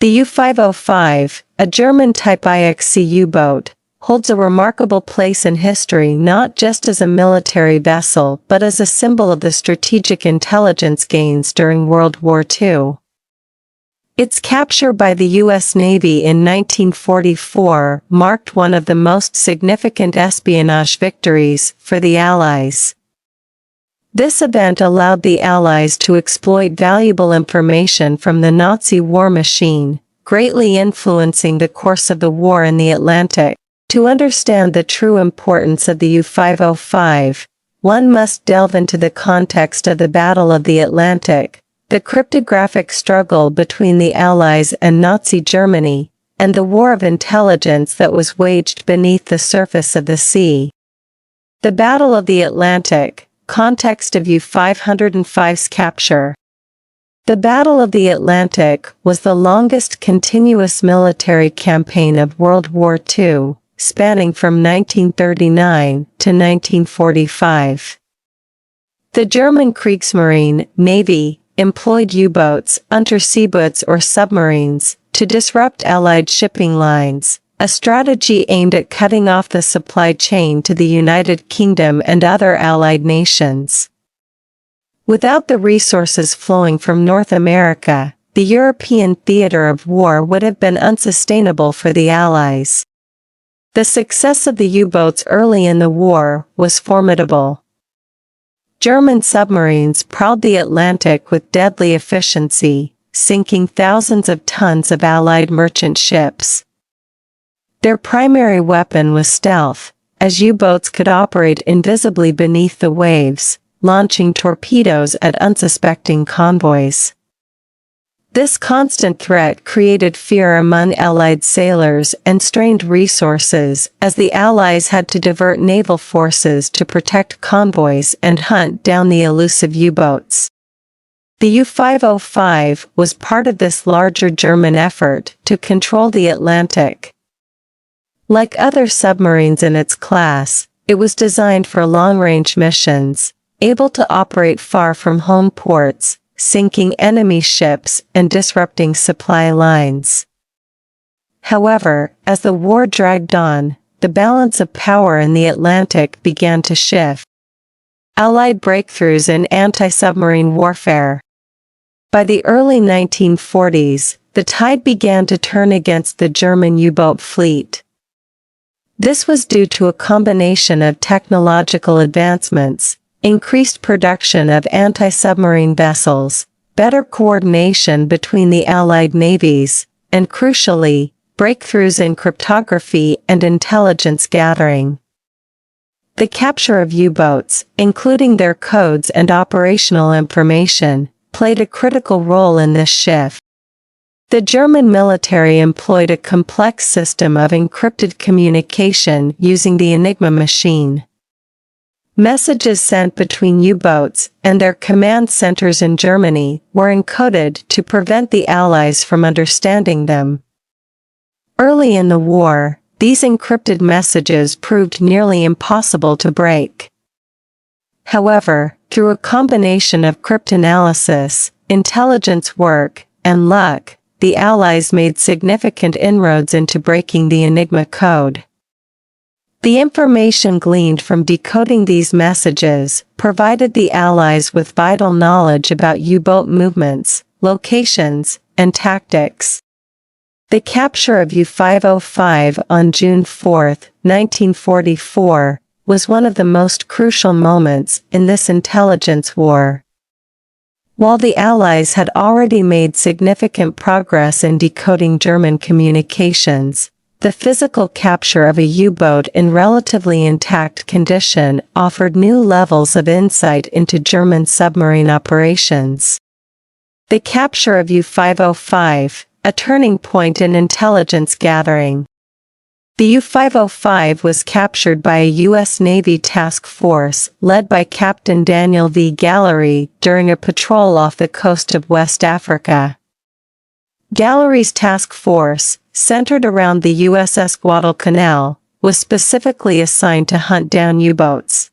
The U-505, a German Type IXC U-boat, holds a remarkable place in history not just as a military vessel but as a symbol of the strategic intelligence gains during World War II. Its capture by the U.S. Navy in 1944 marked one of the most significant espionage victories for the Allies. This event allowed the Allies to exploit valuable information from the Nazi war machine, greatly influencing the course of the war in the Atlantic. To understand the true importance of the U-505, one must delve into the context of the Battle of the Atlantic, the cryptographic struggle between the Allies and Nazi Germany, and the war of intelligence that was waged beneath the surface of the sea. The Battle of the Atlantic. Context of U-505's capture. The Battle of the Atlantic was the longest continuous military campaign of World War II, spanning from 1939 to 1945. The German Kriegsmarine Navy employed U-boats, undersea boats or submarines, to disrupt Allied shipping lines, a strategy aimed at cutting off the supply chain to the United Kingdom and other Allied nations. Without the resources flowing from North America, the European theater of war would have been unsustainable for the Allies. The success of the U-boats early in the war was formidable. German submarines prowled the Atlantic with deadly efficiency, sinking thousands of tons of Allied merchant ships. Their primary weapon was stealth, as U-boats could operate invisibly beneath the waves, launching torpedoes at unsuspecting convoys. This constant threat created fear among Allied sailors and strained resources as the Allies had to divert naval forces to protect convoys and hunt down the elusive U-boats. The U-505 was part of this larger German effort to control the Atlantic. Like other submarines in its class, it was designed for long-range missions, able to operate far from home ports, sinking enemy ships and disrupting supply lines. However, as the war dragged on, the balance of power in the Atlantic began to shift. Allied breakthroughs in anti-submarine warfare. By the early 1940s, the tide began to turn against the German U-boat fleet. This was due to a combination of technological advancements, increased production of anti-submarine vessels, better coordination between the Allied navies, and crucially, breakthroughs in cryptography and intelligence gathering. The capture of U-boats, including their codes and operational information, played a critical role in this shift. The German military employed a complex system of encrypted communication using the Enigma machine. Messages sent between U-boats and their command centers in Germany were encoded to prevent the Allies from understanding them. Early in the war, these encrypted messages proved nearly impossible to break. However, through a combination of cryptanalysis, intelligence work, and luck, the Allies made significant inroads into breaking the Enigma code. The information gleaned from decoding these messages provided the Allies with vital knowledge about U-boat movements, locations, and tactics. The capture of U-505 on June 4, 1944, was one of the most crucial moments in this intelligence war. While the Allies had already made significant progress in decoding German communications, the physical capture of a U-boat in relatively intact condition offered new levels of insight into German submarine operations. The capture of U-505, a turning point in intelligence gathering. The U-505 was captured by a U.S. Navy task force led by Captain Daniel V. Gallery during a patrol off the coast of West Africa. Gallery's task force, centered around the USS Guadalcanal, was specifically assigned to hunt down U-boats.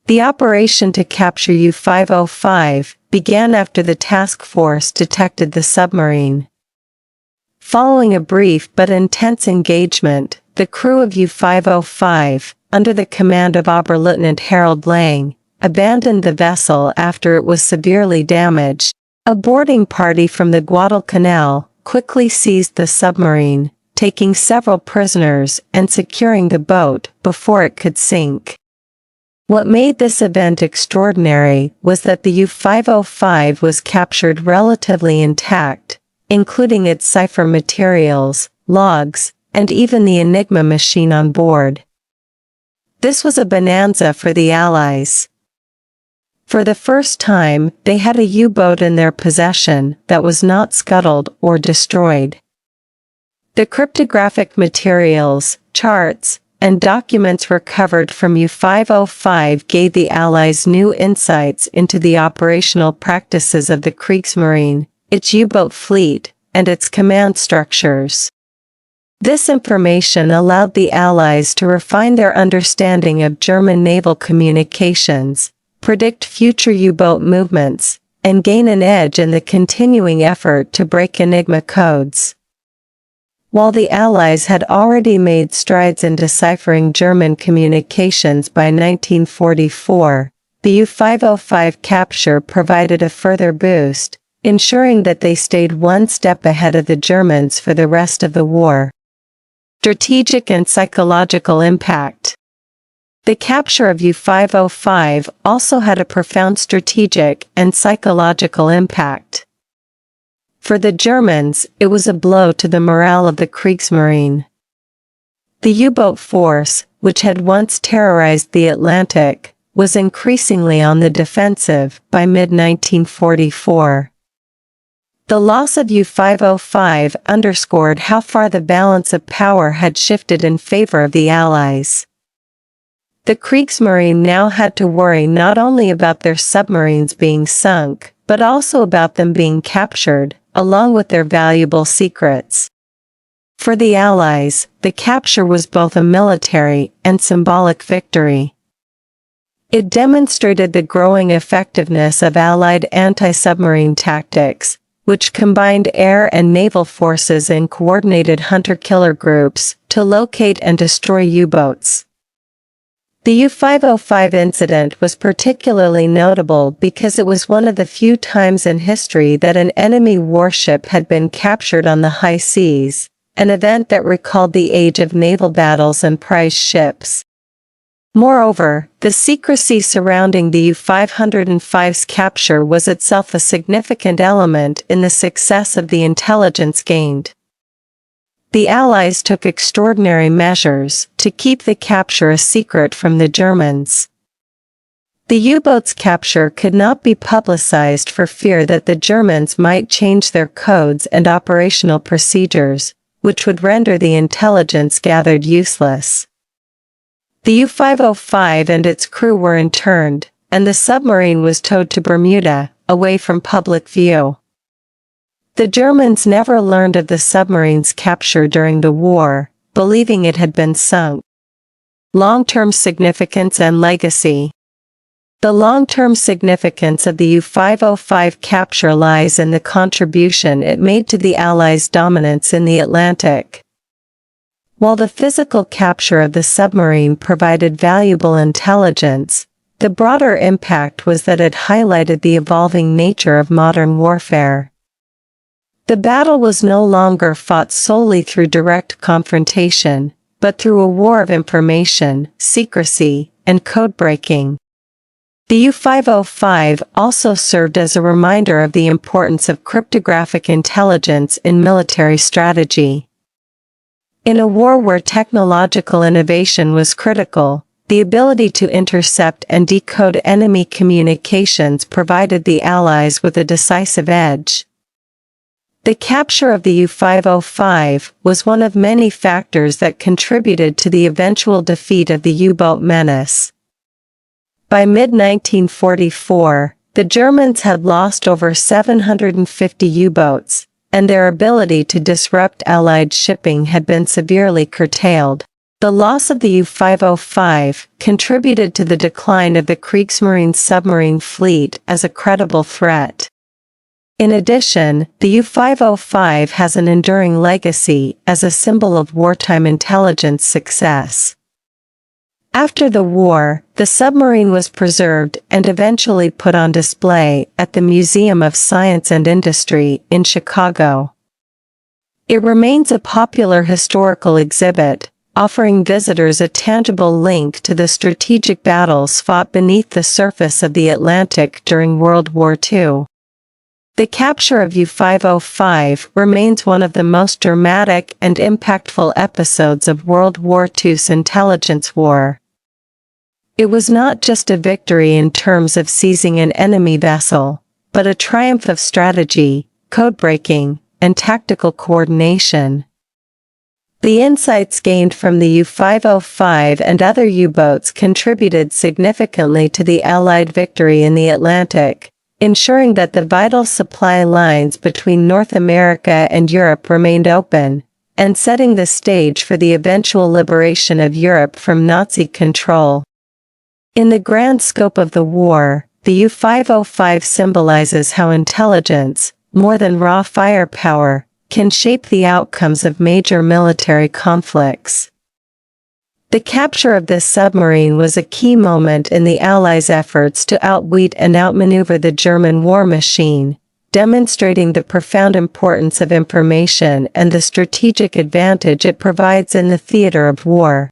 The operation to capture U-505 began after the task force detected the submarine. Following a brief but intense engagement, the crew of U-505, under the command of Oberleutnant Harold Lang, abandoned the vessel after it was severely damaged. A boarding party from the Guadalcanal quickly seized the submarine, taking several prisoners and securing the boat before it could sink. What made this event extraordinary was that the U-505 was captured relatively intact, including its cipher materials, logs, and even the Enigma machine on board. This was a bonanza for the Allies. For the first time, they had a U-boat in their possession that was not scuttled or destroyed. The cryptographic materials, charts, and documents recovered from U-505 gave the Allies new insights into the operational practices of the Kriegsmarine, its U-boat fleet, and its command structures. This information allowed the Allies to refine their understanding of German naval communications, predict future U-boat movements, and gain an edge in the continuing effort to break Enigma codes. While the Allies had already made strides in deciphering German communications by 1944, the U-505 capture provided a further boost, ensuring that they stayed one step ahead of the Germans for the rest of the war. Strategic and psychological impact. The capture of U-505 also had a profound strategic and psychological impact. For the Germans, it was a blow to the morale of the Kriegsmarine. The U-boat force, which had once terrorized the Atlantic, was increasingly on the defensive by mid-1944. The loss of U-505 underscored how far the balance of power had shifted in favor of the Allies. The Kriegsmarine now had to worry not only about their submarines being sunk, but also about them being captured, along with their valuable secrets. For the Allies, the capture was both a military and symbolic victory. It demonstrated the growing effectiveness of Allied anti-submarine tactics, which combined air and naval forces in coordinated hunter-killer groups to locate and destroy U-boats. The U-505 incident was particularly notable because it was one of the few times in history that an enemy warship had been captured on the high seas, an event that recalled the age of naval battles and prize ships. Moreover, the secrecy surrounding the U-505's capture was itself a significant element in the success of the intelligence gained. The Allies took extraordinary measures to keep the capture a secret from the Germans. The U-boat's capture could not be publicized for fear that the Germans might change their codes and operational procedures, which would render the intelligence gathered useless. The U-505 and its crew were interned, and the submarine was towed to Bermuda, away from public view. The Germans never learned of the submarine's capture during the war, believing it had been sunk. Long-term significance and legacy. The long-term significance of the U-505 capture lies in the contribution it made to the Allies' dominance in the Atlantic. While the physical capture of the submarine provided valuable intelligence, the broader impact was that it highlighted the evolving nature of modern warfare. The battle was no longer fought solely through direct confrontation, but through a war of information, secrecy, and code-breaking. The U-505 also served as a reminder of the importance of cryptographic intelligence in military strategy. In a war where technological innovation was critical, the ability to intercept and decode enemy communications provided the Allies with a decisive edge. The capture of the U-505 was one of many factors that contributed to the eventual defeat of the U-boat menace. By mid-1944, the Germans had lost over 750 U-boats, and their ability to disrupt Allied shipping had been severely curtailed. The loss of the U-505 contributed to the decline of the Kriegsmarine submarine fleet as a credible threat. In addition, the U-505 has an enduring legacy as a symbol of wartime intelligence success. After the war, the submarine was preserved and eventually put on display at the Museum of Science and Industry in Chicago. It remains a popular historical exhibit, offering visitors a tangible link to the strategic battles fought beneath the surface of the Atlantic during World War II. The capture of U-505 remains one of the most dramatic and impactful episodes of World War II's intelligence war. It was not just a victory in terms of seizing an enemy vessel, but a triumph of strategy, code-breaking, and tactical coordination. The insights gained from the U-505 and other U-boats contributed significantly to the Allied victory in the Atlantic, ensuring that the vital supply lines between North America and Europe remained open, and setting the stage for the eventual liberation of Europe from Nazi control. In the grand scope of the war, the U-505 symbolizes how intelligence, more than raw firepower, can shape the outcomes of major military conflicts. The capture of this submarine was a key moment in the Allies' efforts to outwit and outmaneuver the German war machine, demonstrating the profound importance of information and the strategic advantage it provides in the theater of war.